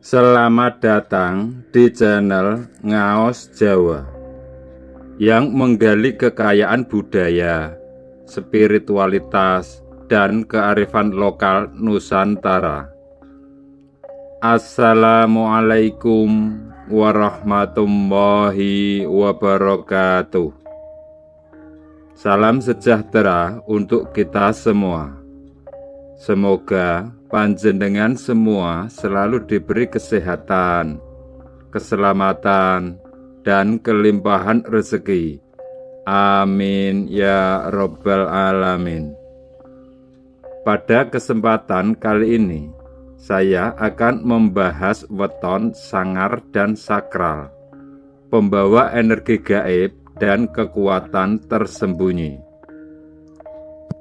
Selamat datang di channel Ngaos Jawa yang menggali kekayaan budaya, spiritualitas, dan kearifan lokal Nusantara. Assalamualaikum warahmatullahi wabarakatuh. Salam sejahtera untuk kita semua. Semoga panjenengan semua selalu diberi kesehatan, keselamatan, dan kelimpahan rezeki. Amin ya Rabbal Alamin. Pada kesempatan kali ini, saya akan membahas weton sangar dan sakral, pembawa energi gaib dan kekuatan tersembunyi.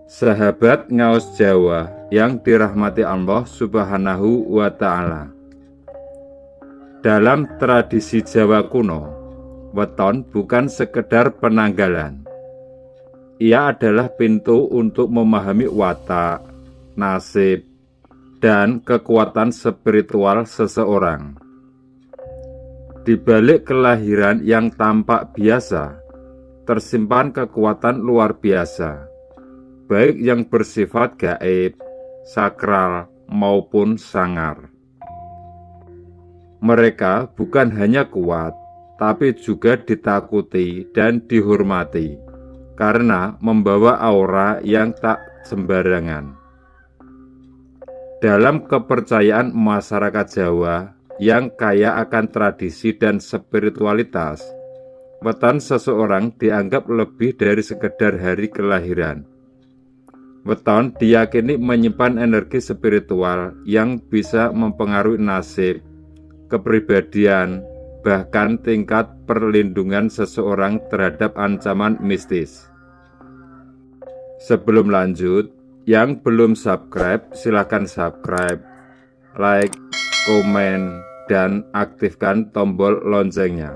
Sahabat Ngaos Jawa yang dirahmati Allah Subhanahu wa Ta'ala. Dalam tradisi Jawa kuno, weton bukan sekedar penanggalan. Ia adalah pintu untuk memahami watak, nasib, dan kekuatan spiritual seseorang. Di balik kelahiran yang tampak biasa, tersimpan kekuatan luar biasa, baik yang bersifat gaib, sakral, maupun sangar. Mereka bukan hanya kuat, tapi juga ditakuti dan dihormati, karena membawa aura yang tak sembarangan. Dalam kepercayaan masyarakat Jawa yang kaya akan tradisi dan spiritualitas, weton seseorang dianggap lebih dari sekedar hari kelahiran. Weton diyakini menyimpan energi spiritual yang bisa mempengaruhi nasib, kepribadian, bahkan tingkat perlindungan seseorang terhadap ancaman mistis. Sebelum lanjut, yang belum subscribe, silakan subscribe, like, komen, dan aktifkan tombol loncengnya.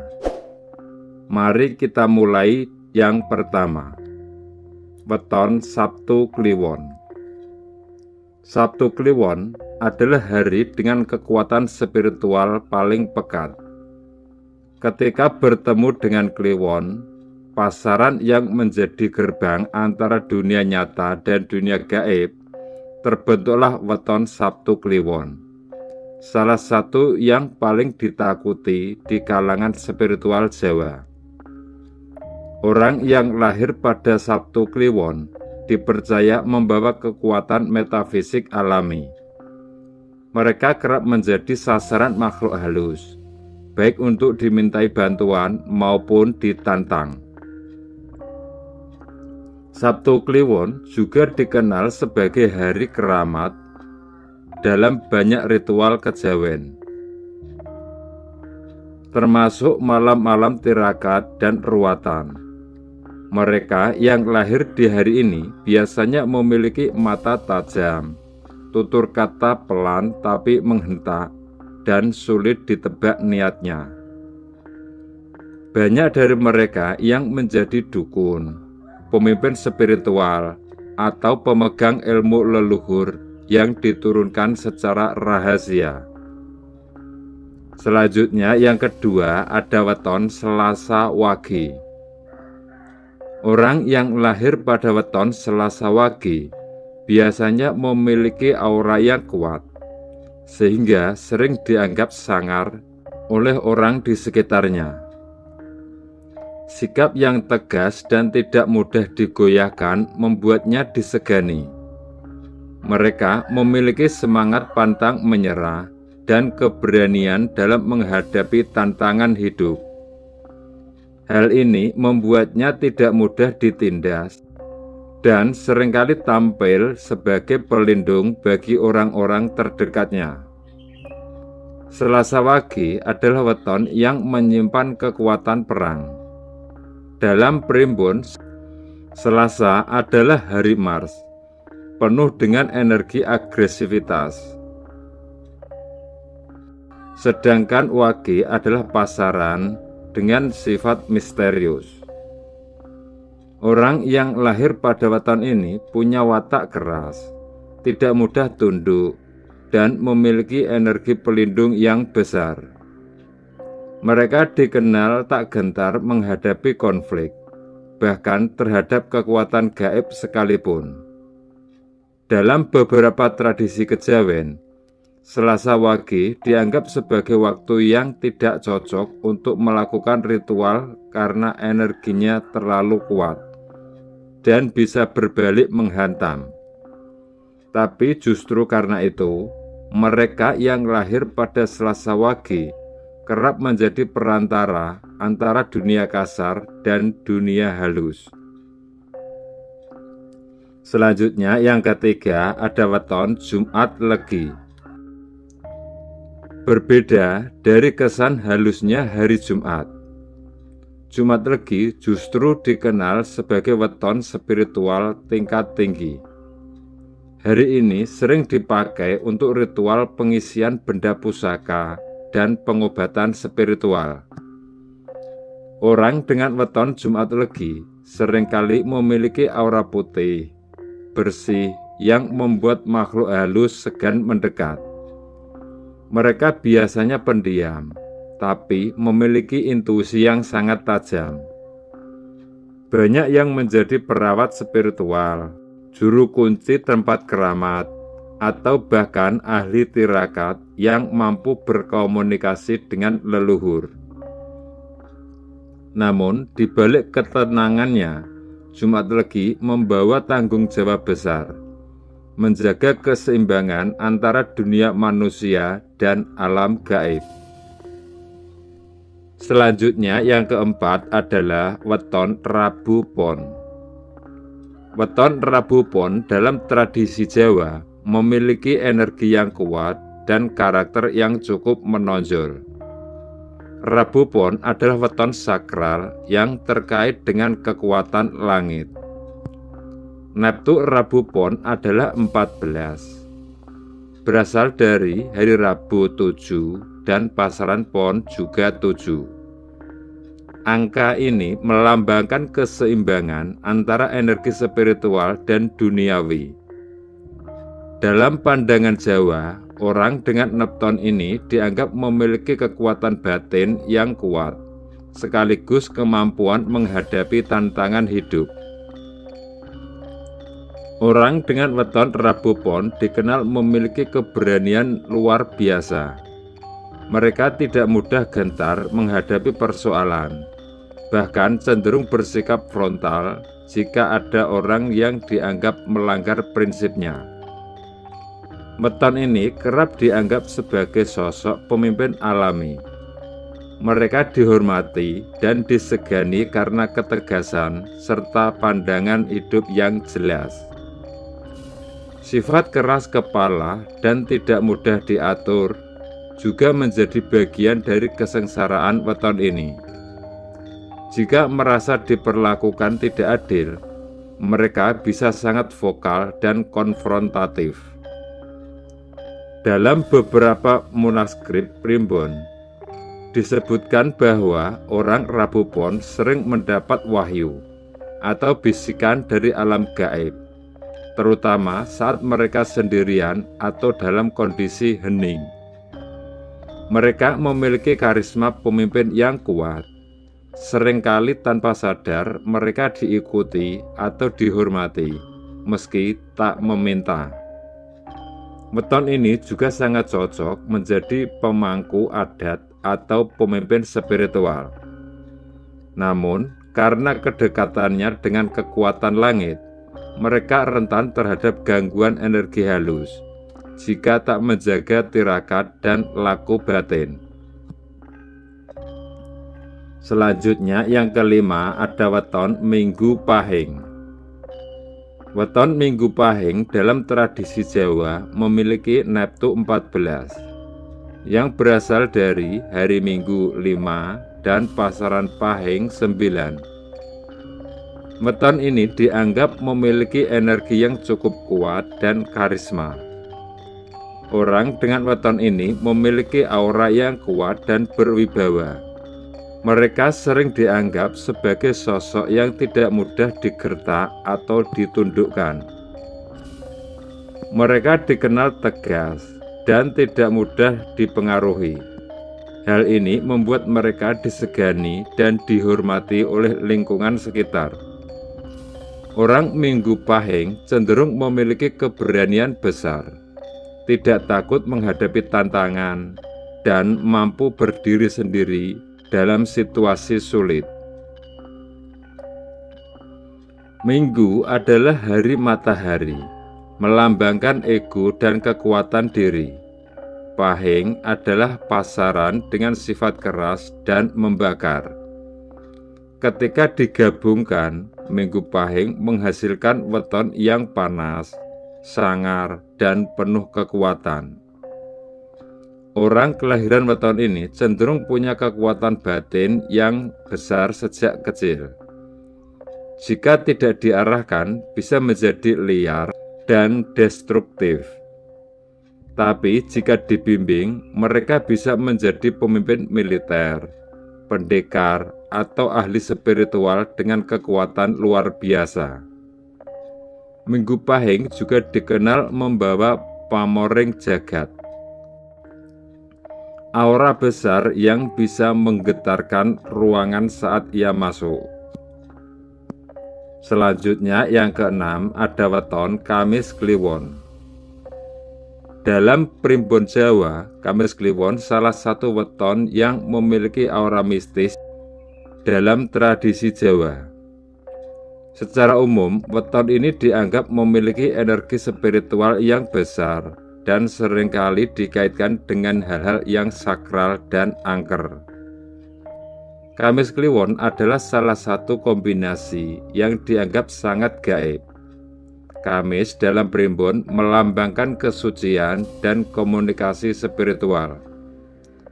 Mari kita mulai yang pertama. Weton Sabtu Kliwon. Sabtu Kliwon adalah hari dengan kekuatan spiritual paling pekat. Ketika bertemu dengan Kliwon, pasaran yang menjadi gerbang antara dunia nyata dan dunia gaib, terbentuklah weton Sabtu Kliwon. Salah satu yang paling ditakuti di kalangan spiritual Jawa. Orang yang lahir pada Sabtu Kliwon dipercaya membawa kekuatan metafisik alami. Mereka kerap menjadi sasaran makhluk halus, baik untuk dimintai bantuan maupun ditantang. Sabtu Kliwon juga dikenal sebagai hari keramat dalam banyak ritual kejawen, termasuk malam-malam tirakat dan ruatan. Mereka yang lahir di hari ini biasanya memiliki mata tajam, tutur kata pelan tapi menghentak, dan sulit ditebak niatnya. Banyak dari mereka yang menjadi dukun, pemimpin spiritual, atau pemegang ilmu leluhur yang diturunkan secara rahasia. Selanjutnya yang kedua ada weton Selasa Wage. Orang yang lahir pada weton Selasa Wage biasanya memiliki aura yang kuat, sehingga sering dianggap sangar oleh orang di sekitarnya. Sikap yang tegas dan tidak mudah digoyahkan membuatnya disegani. Mereka memiliki semangat pantang menyerah dan keberanian dalam menghadapi tantangan hidup. Hal ini membuatnya tidak mudah ditindas dan seringkali tampil sebagai pelindung bagi orang-orang terdekatnya. Selasa Wage adalah weton yang menyimpan kekuatan perang. Dalam primbon, Selasa adalah hari Mars, penuh dengan energi agresivitas. Sedangkan Wage adalah pasaran dengan sifat misterius. Orang yang lahir pada weton ini punya watak keras, tidak mudah tunduk, dan memiliki energi pelindung yang besar. Mereka dikenal tak gentar menghadapi konflik, bahkan terhadap kekuatan gaib sekalipun. Dalam beberapa tradisi kejawen, Selasa Wage dianggap sebagai waktu yang tidak cocok untuk melakukan ritual karena energinya terlalu kuat dan bisa berbalik menghantam. Tapi justru karena itu, mereka yang lahir pada Selasa Wage kerap menjadi perantara antara dunia kasar dan dunia halus. Selanjutnya yang ketiga ada weton Jumat Legi. Berbeda dari kesan halusnya hari Jumat, Jumat Legi justru dikenal sebagai weton spiritual tingkat tinggi. Hari ini sering dipakai untuk ritual pengisian benda pusaka dan pengobatan spiritual. Orang dengan weton Jumat Legi seringkali memiliki aura putih, bersih yang membuat makhluk halus segan mendekat. Mereka biasanya pendiam, tapi memiliki intuisi yang sangat tajam. Banyak yang menjadi perawat spiritual, juru kunci tempat keramat, atau bahkan ahli tirakat yang mampu berkomunikasi dengan leluhur. Namun, di balik ketenangannya, Jumat Legi membawa tanggung jawab besar, menjaga keseimbangan antara dunia manusia dan alam gaib. Selanjutnya yang keempat adalah weton Rabu Pon. Weton Rabu Pon dalam tradisi Jawa memiliki energi yang kuat dan karakter yang cukup menonjol. Rabu Pon adalah weton sakral yang terkait dengan kekuatan langit. Neptu Rabu Pon adalah 14. Berasal dari hari Rabu 7 dan pasaran Pon juga 7. Angka ini melambangkan keseimbangan antara energi spiritual dan duniawi. Dalam pandangan Jawa, orang dengan nepton ini dianggap memiliki kekuatan batin yang kuat, sekaligus kemampuan menghadapi tantangan hidup. Orang dengan weton Rabu Pon dikenal memiliki keberanian luar biasa. Mereka tidak mudah gentar menghadapi persoalan, bahkan cenderung bersikap frontal jika ada orang yang dianggap melanggar prinsipnya. Weton ini kerap dianggap sebagai sosok pemimpin alami. Mereka dihormati dan disegani karena ketegasan serta pandangan hidup yang jelas. Sifat keras kepala dan tidak mudah diatur juga menjadi bagian dari kesengsaraan weton ini. Jika merasa diperlakukan tidak adil, mereka bisa sangat vokal dan konfrontatif. Dalam beberapa manuskrip primbon, disebutkan bahwa orang Rabu Pon sering mendapat wahyu atau bisikan dari alam gaib, terutama saat mereka sendirian atau dalam kondisi hening. Mereka memiliki karisma pemimpin yang kuat. Seringkali tanpa sadar mereka diikuti atau dihormati, meski tak meminta. Weton ini juga sangat cocok menjadi pemangku adat atau pemimpin spiritual. Namun, karena kedekatannya dengan kekuatan langit, mereka rentan terhadap gangguan energi halus jika tak menjaga tirakat dan laku batin. Selanjutnya yang kelima ada weton Minggu Pahing. Weton Minggu Pahing dalam tradisi Jawa memiliki neptu 14 yang berasal dari hari Minggu 5 dan pasaran Pahing 9. Weton ini dianggap memiliki energi yang cukup kuat dan karisma. Orang dengan weton ini memiliki aura yang kuat dan berwibawa. Mereka sering dianggap sebagai sosok yang tidak mudah digertak atau ditundukkan. Mereka dikenal tegas dan tidak mudah dipengaruhi. Hal ini membuat mereka disegani dan dihormati oleh lingkungan sekitar. Orang Minggu Pahing cenderung memiliki keberanian besar, tidak takut menghadapi tantangan, dan mampu berdiri sendiri dalam situasi sulit. Minggu adalah hari matahari, melambangkan ego dan kekuatan diri. Pahing adalah pasaran dengan sifat keras dan membakar. Ketika digabungkan, Minggu Pahing menghasilkan weton yang panas, sangar, dan penuh kekuatan. Orang kelahiran weton ini cenderung punya kekuatan batin yang besar sejak kecil. Jika tidak diarahkan, bisa menjadi liar dan destruktif. Tapi jika dibimbing, mereka bisa menjadi pemimpin militer, pendekar, atau ahli spiritual dengan kekuatan luar biasa. Minggu Pahing juga dikenal membawa pamoring jagat, aura besar yang bisa menggetarkan ruangan saat ia masuk. Selanjutnya yang keenam ada weton Kamis Kliwon. Dalam primbon Jawa, Kamis Kliwon salah satu weton yang memiliki aura mistis dalam tradisi Jawa. Secara umum, weton ini dianggap memiliki energi spiritual yang besar dan seringkali dikaitkan dengan hal-hal yang sakral dan angker. Kamis Kliwon adalah salah satu kombinasi yang dianggap sangat gaib. Kamis dalam primbon melambangkan kesucian dan komunikasi spiritual.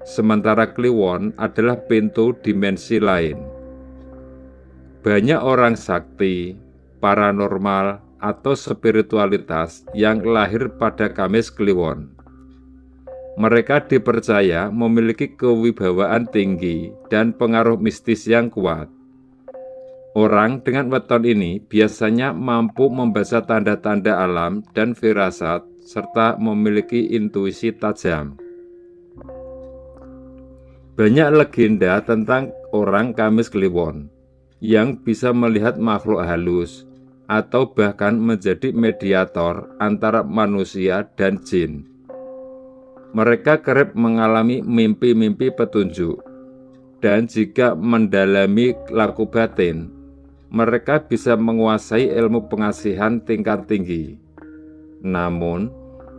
Sementara Kliwon adalah pintu dimensi lain. Banyak orang sakti, paranormal, atau spiritualitas yang lahir pada Kamis Kliwon. Mereka dipercaya memiliki kewibawaan tinggi dan pengaruh mistis yang kuat. Orang dengan weton ini biasanya mampu membaca tanda-tanda alam dan firasat, serta memiliki intuisi tajam. Banyak legenda tentang orang Kamis Kliwon yang bisa melihat makhluk halus atau bahkan menjadi mediator antara manusia dan jin. Mereka kerap mengalami mimpi-mimpi petunjuk, dan jika mendalami laku batin, mereka bisa menguasai ilmu pengasihan tingkat tinggi. Namun,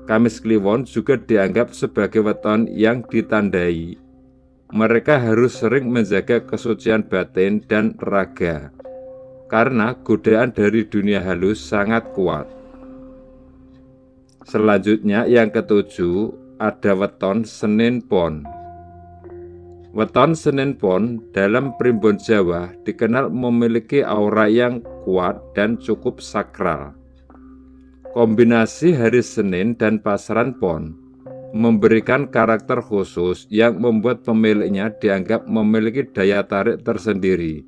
Kamis Kliwon juga dianggap sebagai weton yang ditandai. Mereka harus sering menjaga kesucian batin dan raga, karena godaan dari dunia halus sangat kuat. Selanjutnya yang ketujuh ada weton Senin Pon. Weton Senin Pon dalam primbon Jawa dikenal memiliki aura yang kuat dan cukup sakral. Kombinasi hari Senin dan pasaran Pon memberikan karakter khusus yang membuat pemiliknya dianggap memiliki daya tarik tersendiri,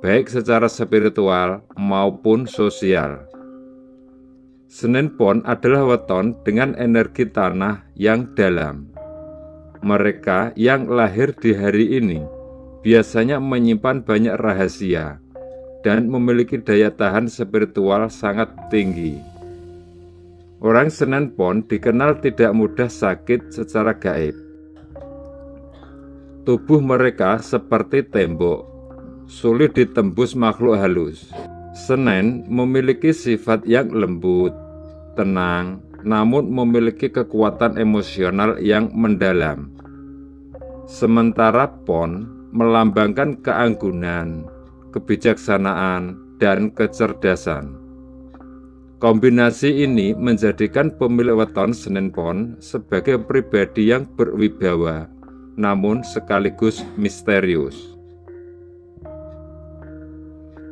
baik secara spiritual maupun sosial. Senin Pon adalah weton dengan energi tanah yang dalam. Mereka yang lahir di hari ini biasanya menyimpan banyak rahasia dan memiliki daya tahan spiritual sangat tinggi. Orang Senin Pon dikenal tidak mudah sakit secara gaib. Tubuh mereka seperti tembok, sulit ditembus makhluk halus. Senin memiliki sifat yang lembut, tenang, namun memiliki kekuatan emosional yang mendalam. Sementara Pon melambangkan keanggunan, kebijaksanaan, dan kecerdasan. Kombinasi ini menjadikan pemilik weton Senin Pon sebagai pribadi yang berwibawa, namun sekaligus misterius.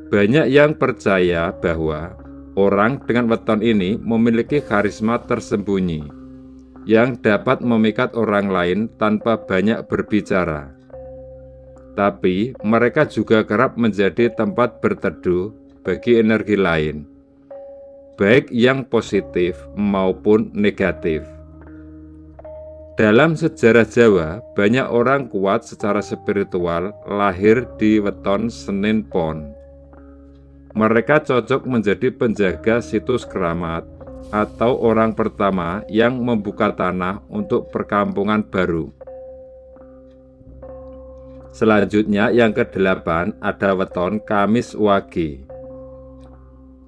Banyak yang percaya bahwa orang dengan weton ini memiliki karisma tersembunyi yang dapat memikat orang lain tanpa banyak berbicara. Tapi mereka juga kerap menjadi tempat berteduh bagi energi lain, baik yang positif maupun negatif. Dalam sejarah Jawa, banyak orang kuat secara spiritual lahir di weton Senin Pon. Mereka cocok menjadi penjaga situs keramat atau orang pertama yang membuka tanah untuk perkampungan baru. Selanjutnya yang ke-8 ada weton Kamis Wage.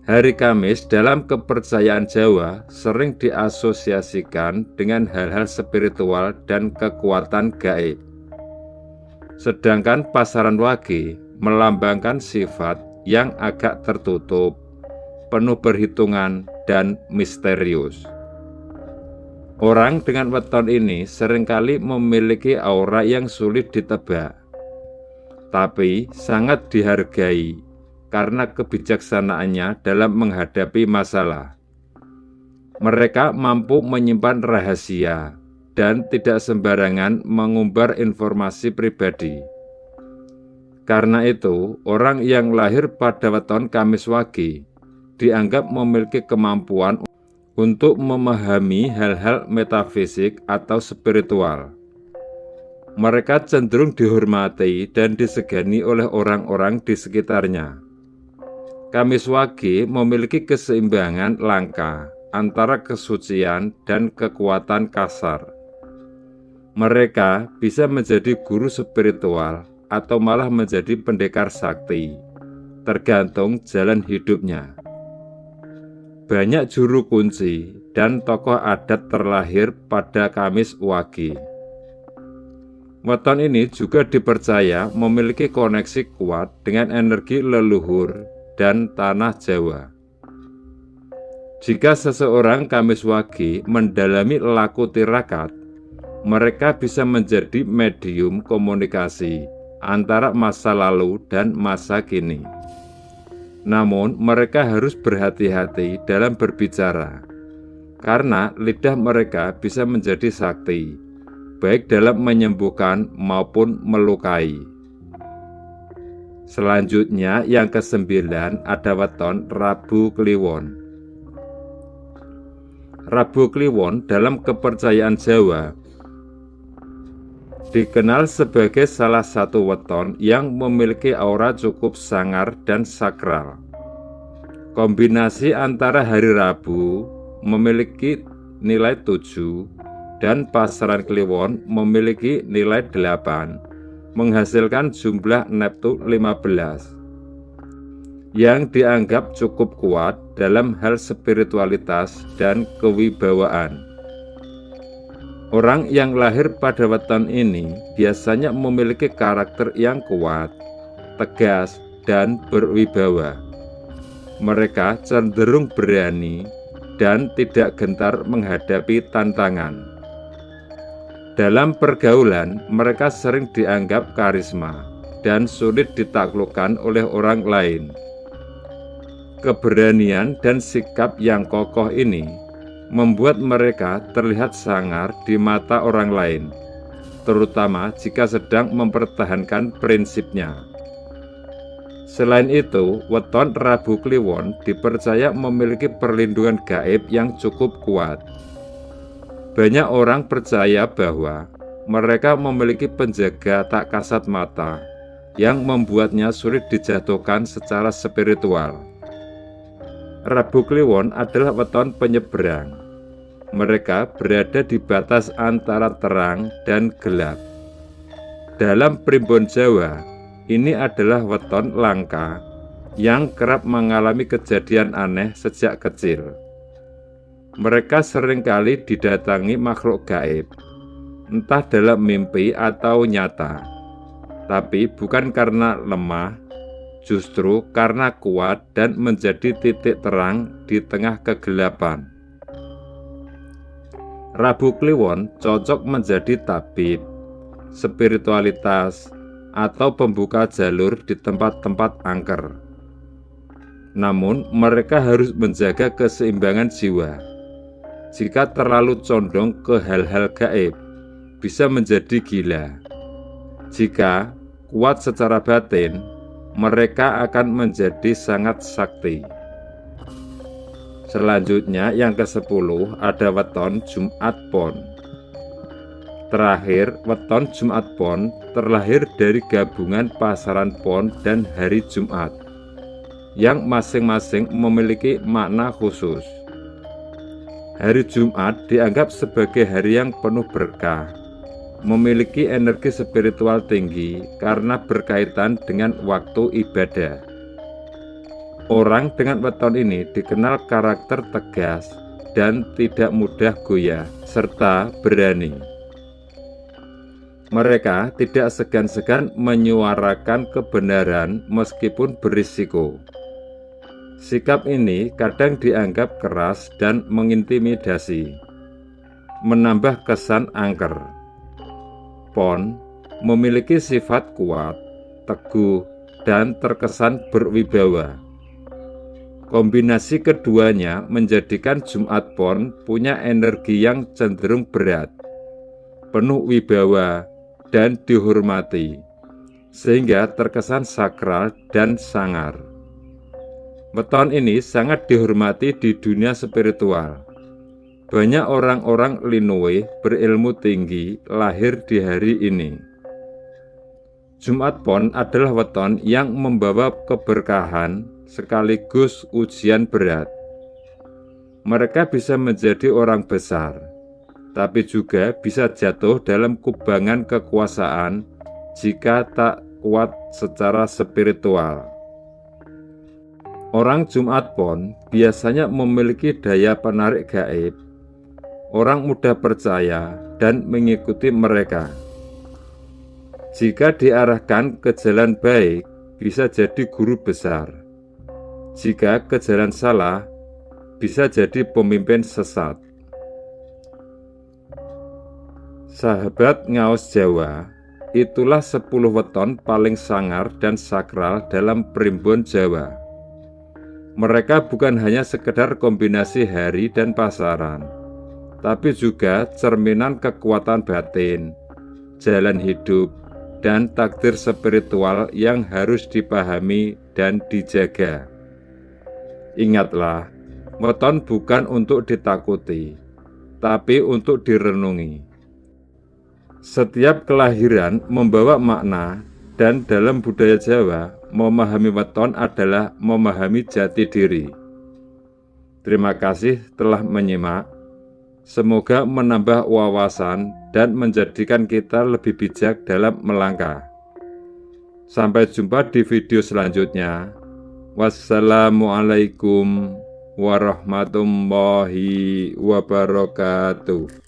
Hari Kamis dalam kepercayaan Jawa sering diasosiasikan dengan hal-hal spiritual dan kekuatan gaib. Sedangkan pasaran Wage melambangkan sifat yang agak tertutup, penuh perhitungan, dan misterius. Orang dengan weton ini seringkali memiliki aura yang sulit ditebak, tapi sangat dihargai karena kebijaksanaannya dalam menghadapi masalah. Mereka mampu menyimpan rahasia dan tidak sembarangan mengumbar informasi pribadi. Karena itu, orang yang lahir pada weton Kamis Wage dianggap memiliki kemampuan untuk memahami hal-hal metafisik atau spiritual. Mereka cenderung dihormati dan disegani oleh orang-orang di sekitarnya. Kamis Wage memiliki keseimbangan langka antara kesucian dan kekuatan kasar. Mereka bisa menjadi guru spiritual atau malah menjadi pendekar sakti, tergantung jalan hidupnya. Banyak juru kunci dan tokoh adat terlahir pada Kamis Wage. Weton ini juga dipercaya memiliki koneksi kuat dengan energi leluhur dan tanah Jawa. Jika seseorang Kamis Wage mendalami laku tirakat, mereka bisa menjadi medium komunikasi antara masa lalu dan masa kini. Namun, mereka harus berhati-hati dalam berbicara, karena lidah mereka bisa menjadi sakti, baik dalam menyembuhkan maupun melukai. Selanjutnya yang ke-9 ada weton Rabu Kliwon. Rabu Kliwon dalam kepercayaan Jawa dikenal sebagai salah satu weton yang memiliki aura cukup sangar dan sakral. Kombinasi antara hari Rabu memiliki nilai 7 dan pasaran Kliwon memiliki nilai 8, menghasilkan jumlah neptu 15 yang dianggap cukup kuat dalam hal spiritualitas dan kewibawaan. Orang yang lahir pada weton ini biasanya memiliki karakter yang kuat, tegas, dan berwibawa. Mereka cenderung berani dan tidak gentar menghadapi tantangan. Dalam pergaulan, mereka sering dianggap karisma dan sulit ditaklukkan oleh orang lain. Keberanian dan sikap yang kokoh ini membuat mereka terlihat sangar di mata orang lain, terutama jika sedang mempertahankan prinsipnya. Selain itu, weton Rabu Kliwon dipercaya memiliki perlindungan gaib yang cukup kuat. Banyak orang percaya bahwa mereka memiliki penjaga tak kasat mata yang membuatnya sulit dijatuhkan secara spiritual. Rabu Kliwon adalah weton penyeberang. Mereka berada di batas antara terang dan gelap. Dalam primbon Jawa, ini adalah weton langka yang kerap mengalami kejadian aneh sejak kecil. Mereka seringkali didatangi makhluk gaib, entah dalam mimpi atau nyata, tapi bukan karena lemah, justru karena kuat dan menjadi titik terang di tengah kegelapan. Rabu Kliwon cocok menjadi tabib, spiritualitas, atau pembuka jalur di tempat-tempat angker. Namun, mereka harus menjaga keseimbangan jiwa. Jika terlalu condong ke hal-hal gaib, bisa menjadi gila. Jika kuat secara batin, mereka akan menjadi sangat sakti. Selanjutnya yang ke-10 ada weton Jumat Pon. Terakhir, weton Jumat Pon terlahir dari gabungan pasaran Pon dan hari Jumat, yang masing-masing memiliki makna khusus. Hari Jumat dianggap sebagai hari yang penuh berkah, memiliki energi spiritual tinggi karena berkaitan dengan waktu ibadah. Orang dengan weton ini dikenal karakter tegas dan tidak mudah goyah, serta berani. Mereka tidak segan-segan menyuarakan kebenaran meskipun berisiko. Sikap ini kadang dianggap keras dan mengintimidasi, menambah kesan angker. Pon memiliki sifat kuat, teguh, dan terkesan berwibawa. Kombinasi keduanya menjadikan Jumat Pon punya energi yang cenderung berat, penuh wibawa, dan dihormati, sehingga terkesan sakral dan sangar. Weton ini sangat dihormati di dunia spiritual. Banyak orang-orang Linoe berilmu tinggi lahir di hari ini. Jumat Pon adalah weton yang membawa keberkahan sekaligus ujian berat. Mereka bisa menjadi orang besar, tapi juga bisa jatuh dalam kubangan kekuasaan jika tak kuat secara spiritual. Orang Jumat Pon biasanya memiliki daya penarik gaib. Orang mudah percaya dan mengikuti mereka. Jika diarahkan ke jalan baik, bisa jadi guru besar. Jika ke jalan salah, bisa jadi pemimpin sesat. Sahabat Ngaos Jawa, itulah 10 weton paling sangar dan sakral dalam Primbon Jawa. Mereka bukan hanya sekedar kombinasi hari dan pasaran, tapi juga cerminan kekuatan batin, jalan hidup, dan takdir spiritual yang harus dipahami dan dijaga. Ingatlah, weton bukan untuk ditakuti, tapi untuk direnungi. Setiap kelahiran membawa makna, dan dalam budaya Jawa, memahami weton adalah memahami jati diri. Terima kasih telah menyimak. Semoga menambah wawasan dan menjadikan kita lebih bijak dalam melangkah. Sampai jumpa di video selanjutnya. Wassalamualaikum warahmatullahi wabarakatuh.